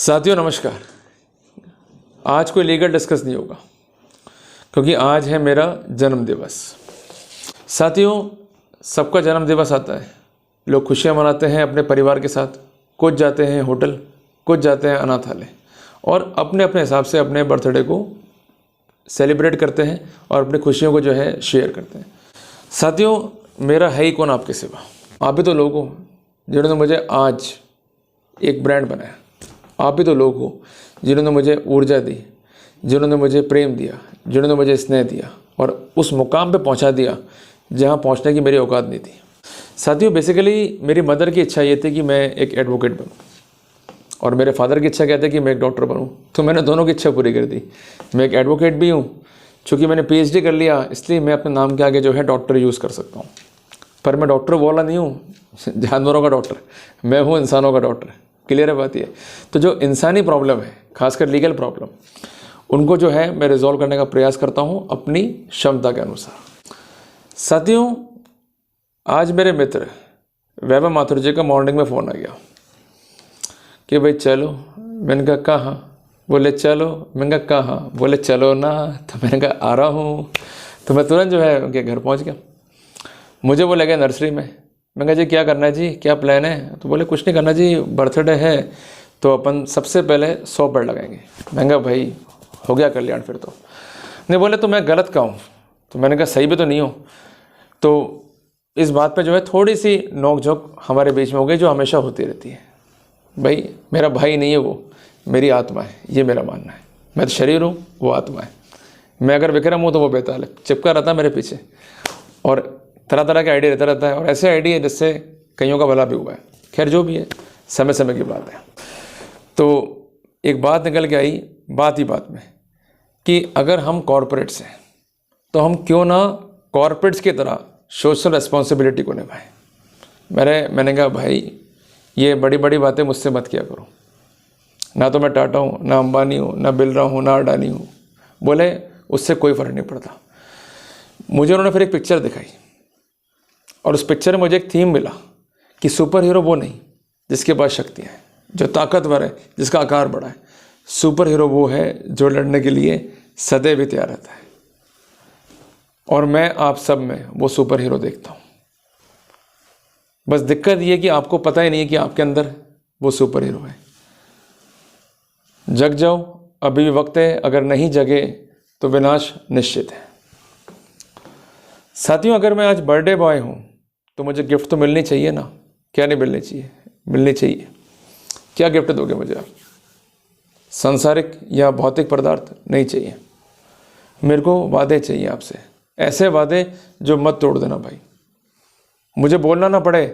साथियों नमस्कार। आज कोई लीगल डिस्कस नहीं होगा क्योंकि आज है मेरा जन्म दिवस। साथियों, सबका जन्म दिवस आता है, लोग खुशियां मनाते हैं अपने परिवार के साथ, कुछ जाते हैं होटल, कुछ जाते हैं अनाथालय और अपने अपने हिसाब से अपने बर्थडे को सेलिब्रेट करते हैं और अपनी खुशियों को जो है शेयर करते हैं। साथियों, मेरा है ही कौन आपके सिवा। आप भी तो लोग हो जिन्होंने मुझे आज एक ब्रांड बनाया। आप भी तो लोग हो जिन्होंने मुझे ऊर्जा दी, जिन्होंने मुझे प्रेम दिया, जिन्होंने मुझे स्नेह दिया और उस मुकाम पे पहुंचा दिया जहां पहुंचने की मेरी औकात नहीं थी। साथियों, बेसिकली मेरी मदर की इच्छा ये थी कि मैं एक एडवोकेट बनूं और मेरे फादर की इच्छा क्या थी कि मैं एक डॉक्टर बनूं। तो मैंने दोनों की इच्छा पूरी कर दी। मैं एक एडवोकेट भी हूँ, चूँकि मैंने PhD कर लिया इसलिए मैं अपने नाम के आगे जो है डॉक्टर यूज़ कर सकता हूँ। पर मैं डॉक्टर वाला नहीं हूँ जानवरों का डॉक्टर, मैं हूँ इंसानों का डॉक्टर। क्लियर है बात ये। तो जो इंसानी प्रॉब्लम है, खासकर लीगल प्रॉब्लम, उनको जो है मैं रिजॉल्व करने का प्रयास करता हूँ अपनी क्षमता के अनुसार। साथियों, आज मेरे मित्र वैभव माथुर जी का मॉर्निंग में फ़ोन आ गया कि भाई चलो। मैंने कहा कहाँ? बोले चलो। मैंने कहा कहाँ? बोले चलो ना। तो मैंने कहा आ रहा हूँ। तो मैं तुरंत जो है उनके घर पहुँच गया। मुझे वो लगे नर्सरी में। मैं कहा जी क्या करना है जी, क्या प्लान है? तो बोले कुछ नहीं करना जी, बर्थडे है तो अपन सबसे पहले 100 पेड़ लगाएंगे। मैंने कहा भाई हो गया कल्याण फिर तो। नहीं, बोले तो मैं गलत कहूँ? तो मैंने कहा सही भी तो नहीं हो। तो इस बात पे जो है थोड़ी सी नोक झोंक हमारे बीच में हो गई, जो हमेशा होती रहती है। भाई मेरा भाई नहीं है वो, मेरी आत्मा है, ये मेरा मानना है। मैं तो शरीर हूँ, वो आत्मा है। मैं अगर विक्रम हूँ तो वो बेताल है, चिपका रहता है मेरे पीछे और तरह तरह के आइडिया रहता रहता है और ऐसे आइडिया जिससे कईयों का भला भी हुआ है। खैर जो भी है, समय समय की बात है। तो एक बात निकल के आई बात ही बात में कि अगर हम कॉरपोरेट्स हैं तो हम क्यों ना कॉरपोरेट्स की तरह सोशल रिस्पॉन्सिबिलिटी को निभाएं। मैंने कहा भाई ये बड़ी बड़ी बातें मुझसे मत किया करो। ना तो मैं टाटा हूँ, ना अंबानी हूँ, ना बिरला हूँ, ना अडानी हूँ। बोले उससे कोई फ़र्क नहीं पड़ता। मुझे उन्होंने फिर एक पिक्चर दिखाई और उस पिक्चर में मुझे एक थीम मिला कि सुपर हीरो वो नहीं जिसके पास शक्तियाँ हैं, जो ताकतवर है, जिसका आकार बड़ा है। सुपर हीरो वो है जो लड़ने के लिए सदैव ही तैयार रहता है। और मैं आप सब में वो सुपर हीरो देखता हूँ। बस दिक्कत ये कि आपको पता ही नहीं है कि आपके अंदर वो सुपर हीरो है। जग जाओ, अभी भी वक्त है। अगर नहीं जगे तो विनाश निश्चित है। साथियों, अगर मैं आज बर्थडे बॉय हूँ तो मुझे गिफ्ट तो मिलनी चाहिए ना। क्या नहीं मिलनी चाहिए? मिलनी चाहिए। क्या गिफ्ट दोगे मुझे आप? सांसारिक या भौतिक पदार्थ नहीं चाहिए। मेरे को वादे चाहिए आपसे, ऐसे वादे जो मत तोड़ देना भाई। मुझे बोलना ना पड़े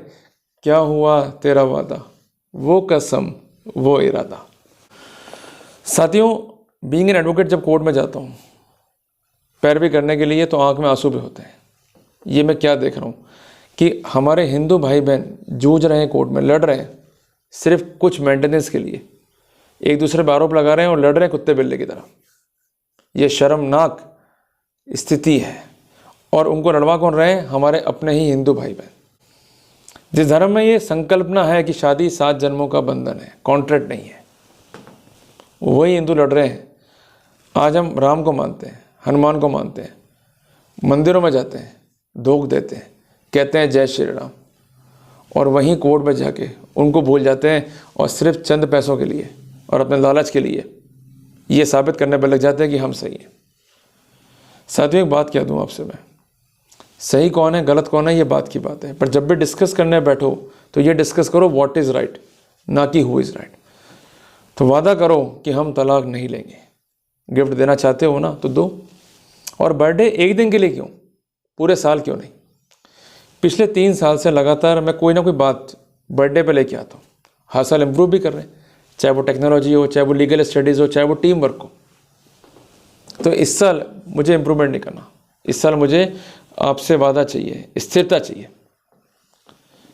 क्या हुआ तेरा वादा, वो कसम वो इरादा। साथियों, बीइंग एन एडवोकेट जब कोर्ट में जाता हूँ पैरवी करने के लिए तो आंख में आंसू भी होते हैं। ये मैं क्या देख रहा हूँ कि हमारे हिंदू भाई बहन जूझ रहे हैं, कोर्ट में लड़ रहे हैं सिर्फ कुछ मेंटेनेंस के लिए। एक दूसरे पर आरोप लगा रहे हैं और लड़ रहे हैं कुत्ते बिल्ली की तरह। ये शर्मनाक स्थिति है और उनको लड़वा कौन रहे हैं? हमारे अपने ही हिंदू भाई बहन। जिस धर्म में ये संकल्पना है कि शादी 7 जन्मों का बंधन है, कॉन्ट्रैक्ट नहीं है, वही हिंदू लड़ रहे हैं। आज हम राम को मानते हैं, हनुमान को मानते हैं, मंदिरों में जाते हैं, धोख देते हैं, कहते हैं जय श्री राम, और वहीं कोर्ट में जाके उनको भूल जाते हैं और सिर्फ चंद पैसों के लिए और अपने लालच के लिए ये साबित करने पर लग जाते हैं कि हम सही हैं। साथियों, एक बात कह दूं आपसे मैं, सही कौन है गलत कौन है ये बात की बात है, पर जब भी डिस्कस करने बैठो तो ये डिस्कस करो व्हाट इज़ राइट, ना कि हु इज़ राइट। तो वादा करो कि हम तलाक नहीं लेंगे। गिफ्ट देना चाहते हो ना तो दो। और बर्थडे एक दिन के लिए क्यों, पूरे साल क्यों नहीं? पिछले 3 साल से लगातार मैं कोई ना कोई बात बर्थडे पे लेके आता हूँ। हर साल इम्प्रूव भी कर रहे हैं, चाहे वो टेक्नोलॉजी हो, चाहे वो लीगल स्टडीज़ हो, चाहे वो टीम वर्क हो। तो इस साल मुझे इम्प्रूवमेंट नहीं करना। इस साल मुझे आपसे वादा चाहिए, स्थिरता चाहिए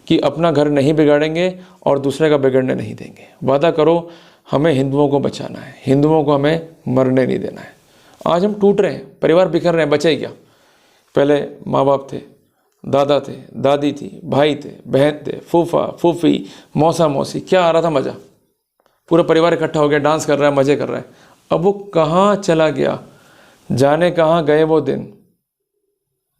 कि अपना घर नहीं बिगाड़ेंगे और दूसरे का बिगड़ने नहीं देंगे। वादा करो हमें हिंदुओं को बचाना है, हिंदुओं को हमें मरने नहीं देना है। आज हम टूट रहे हैं, परिवार बिखर रहे हैं, बचे क्या? पहले माँ बाप थे, दादा थे, दादी थी, भाई थे, बहन थे, फूफा फूफी, मौसा मौसी, क्या आ रहा था मज़ा। पूरा परिवार इकट्ठा हो गया, डांस कर रहा है, मज़े कर रहा है। अब वो कहाँ चला गया, जाने कहाँ गए वो दिन।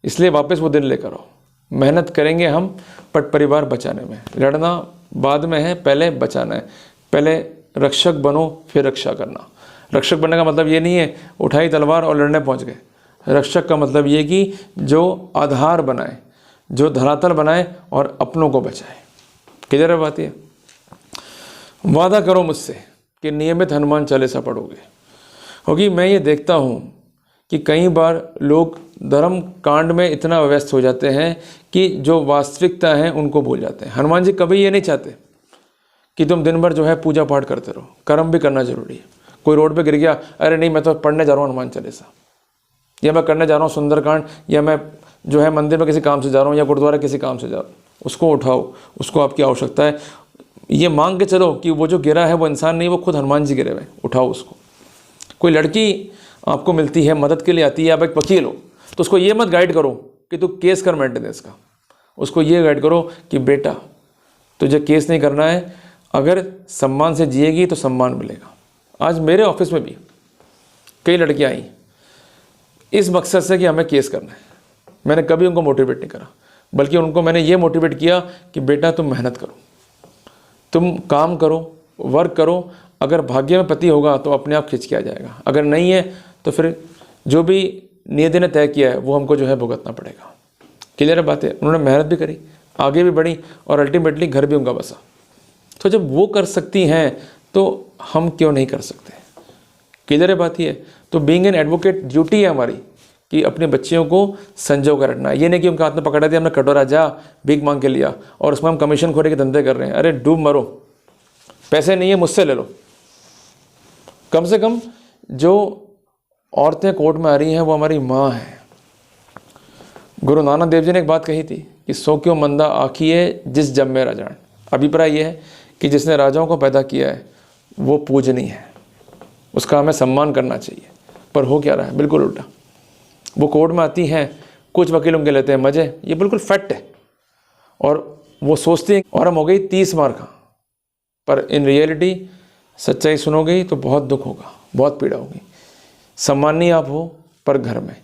इसलिए वापस वो दिन लेकर आओ। मेहनत करेंगे हम, बट परिवार बचाने में। लड़ना बाद में है, पहले बचाना है। पहले रक्षक बनो, फिर रक्षा करना। रक्षक बनने का मतलब ये नहीं है उठाई तलवार और लड़ने पहुंच गए। रक्षक का मतलब ये कि जो आधार बनाए, जो धरातल बनाए और अपनों को बचाए। क्लियर है बात ये? वादा करो मुझसे कि नियमित हनुमान चालीसा पढ़ोगे। क्योंकि मैं ये देखता हूँ कि कई बार लोग धर्म कांड में इतना व्यस्त हो जाते हैं कि जो वास्तविकता है उनको भूल जाते हैं। हनुमान जी कभी ये नहीं चाहते कि तुम दिन भर जो है पूजा पाठ करते रहो, कर्म भी करना जरूरी है। कोई रोड पे गिर गया, अरे नहीं मैं तो पढ़ने जा रहा हूँ हनुमान चालीसा, या मैं करने जा रहा हूँ सुंदरकांड, या मैं जो है मंदिर में किसी काम से जा रहा हूँ, या गुरुद्वारा किसी काम से जा रहा हूँ। उसको उठाओ, उसको आपकी आवश्यकता है। ये मांग के चलो कि वो जो गिरा है वो इंसान नहीं, वो खुद हनुमान जी गिरे हुए, उठाओ उसको। कोई लड़की आपको मिलती है, मदद के लिए आती है, आप एक वकील हो, तो उसको ये मत गाइड करो कि तू केस कर मेंटेनेंस का। उसको ये गाइड करो कि बेटा तुझे केस नहीं करना है, अगर सम्मान से जिएगी तो सम्मान मिलेगा। आज मेरे ऑफिस में भी कई लड़कियां आई इस मकसद से कि हमें केस करना है। मैंने कभी उनको मोटिवेट नहीं करा, बल्कि उनको मैंने ये मोटिवेट किया कि बेटा तुम मेहनत करो, तुम काम करो, वर्क करो। अगर भाग्य में पति होगा तो अपने आप खिंच के आ जाएगा, अगर नहीं है तो फिर जो भी नियति ने तय किया है वो हमको जो है भुगतना पड़ेगा। क्लियर है बात है? उन्होंने मेहनत भी करी, आगे भी बढ़ी और अल्टीमेटली घर भी उनका बसा। तो जब वो कर सकती हैं तो हम क्यों नहीं कर सकते? क्लियर है बात ये? तो बीइंग एन एडवोकेट ड्यूटी है हमारी कि अपने बच्चियों को संजो कर रखना है। ये नहीं कि उनका हाथ में पकड़ा दिया, हमने कटोरा जा भीख मांग के लिया और उसमें हम कमीशन खोरे के धंधे कर रहे हैं। अरे डूब मरो, पैसे नहीं है मुझसे ले लो। कम से कम जो औरतें कोर्ट में आ रही हैं वो हमारी माँ है। गुरु नानक देव जी ने एक बात कही थी कि सो क्यों मंदा आखिए जिस जब में राजान। अभिप्राय ये है कि जिसने राजाओं को पैदा किया है वो पूजनीय है, उसका हमें सम्मान करना चाहिए। पर हो क्या रहा है? बिल्कुल उल्टा। वो कोर्ट में आती हैं, कुछ वकील उनके लेते हैं मजे, ये बिल्कुल फैक्ट है। और वो सोचती हैं और हम हो गई 30 मार खा, पर इन रियलिटी सच्चाई सुनोगे तो बहुत दुख होगा, बहुत पीड़ा होगी। सम्मानी आप हो पर घर में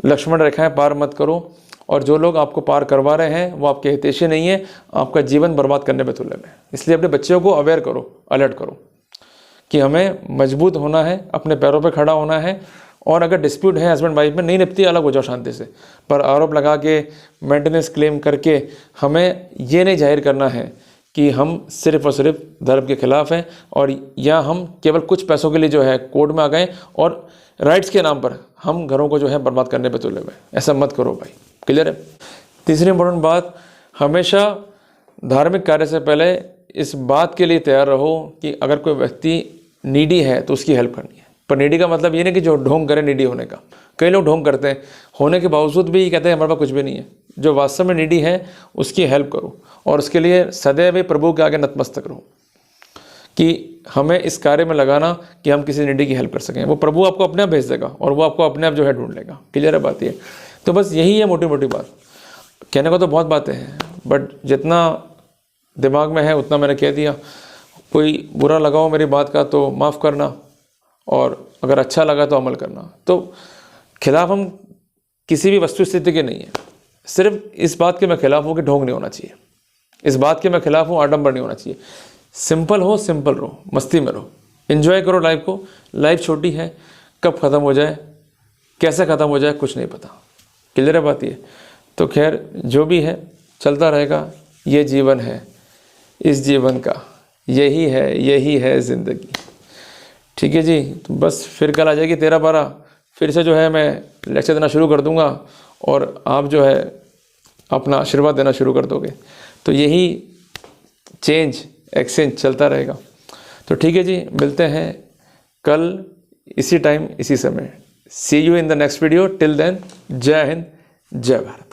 लक्ष्मण रेखाएं पार मत करो। और जो लोग आपको पार करवा रहे हैं वो आपके हितैषी नहीं है, आपका जीवन बर्बाद करने में तुल्य है। इसलिए अपने बच्चों को अवेयर करो, अलर्ट करो कि हमें मजबूत होना है, अपने पैरों पर खड़ा होना है। और अगर डिस्प्यूट है हस्बैंड वाइफ में, नहीं निपटी, अलग हो जाओ शांति से। पर आरोप लगा के मेंटेनेंस क्लेम करके हमें ये नहीं जाहिर करना है कि हम सिर्फ और सिर्फ धर्म के खिलाफ हैं, और या हम केवल कुछ पैसों के लिए जो है कोर्ट में आ गए और राइट्स के नाम पर हम घरों को जो है बर्बाद करने पे तुले हुए। ऐसा मत करो भाई। क्लियर है? तीसरी इंपॉर्टेंट बात, हमेशा धार्मिक कार्य से पहले इस बात के लिए तैयार रहो कि अगर कोई व्यक्ति नीडी है तो उसकी हेल्प करनी है। पर नीडी का मतलब ये नहीं कि जो ढोंग करे नीडी होने का। कई लोग ढोंग करते हैं, होने के बावजूद भी कहते हैं हमारे पास कुछ भी नहीं है। जो वास्तव में नीडी है उसकी हेल्प करो, और उसके लिए सदैव प्रभु के आगे नतमस्तक रहो कि हमें इस कार्य में लगाना कि हम किसी नीडी की हेल्प कर सकें। वो प्रभु आपको अपने आप भेज देगा और वो आपको अपने आप जो है ढूंढ लेगा। क्लियर है बात ये? तो बस यही है मोटी मोटी बात। कहने को तो बहुत बातें हैं, बट जितना दिमाग में है उतना मैंने कह दिया। कोई बुरा लगा हो मेरी बात का तो माफ़ करना, और अगर अच्छा लगा तो अमल करना। तो खिलाफ हम किसी भी वस्तु स्थिति के नहीं है। सिर्फ इस बात के मैं खिलाफ हूँ कि ढोंग नहीं होना चाहिए, इस बात के मैं खिलाफ हूँ आडंबर नहीं होना चाहिए। सिंपल हो, सिंपल रहो, मस्ती में रहो, एंजॉय करो लाइफ को। लाइफ छोटी है, कब ख़त्म हो जाए, कैसे ख़त्म हो जाए कुछ नहीं पता। क्लियर है बात ये? तो खैर जो भी है चलता रहेगा। ये जीवन है, इस जीवन का यही है ज़िंदगी। ठीक है जी? तो बस फिर कल आ जाएगी 13-12, फिर से जो है मैं लेक्चर देना शुरू कर दूंगा और आप जो है अपना आशीर्वाद देना शुरू कर दोगे। तो यही चेंज एक्सचेंज चलता रहेगा। तो ठीक है जी, मिलते हैं कल इसी टाइम इसी समय। See you in the next video. Till then, जय हिंद, जय भारत।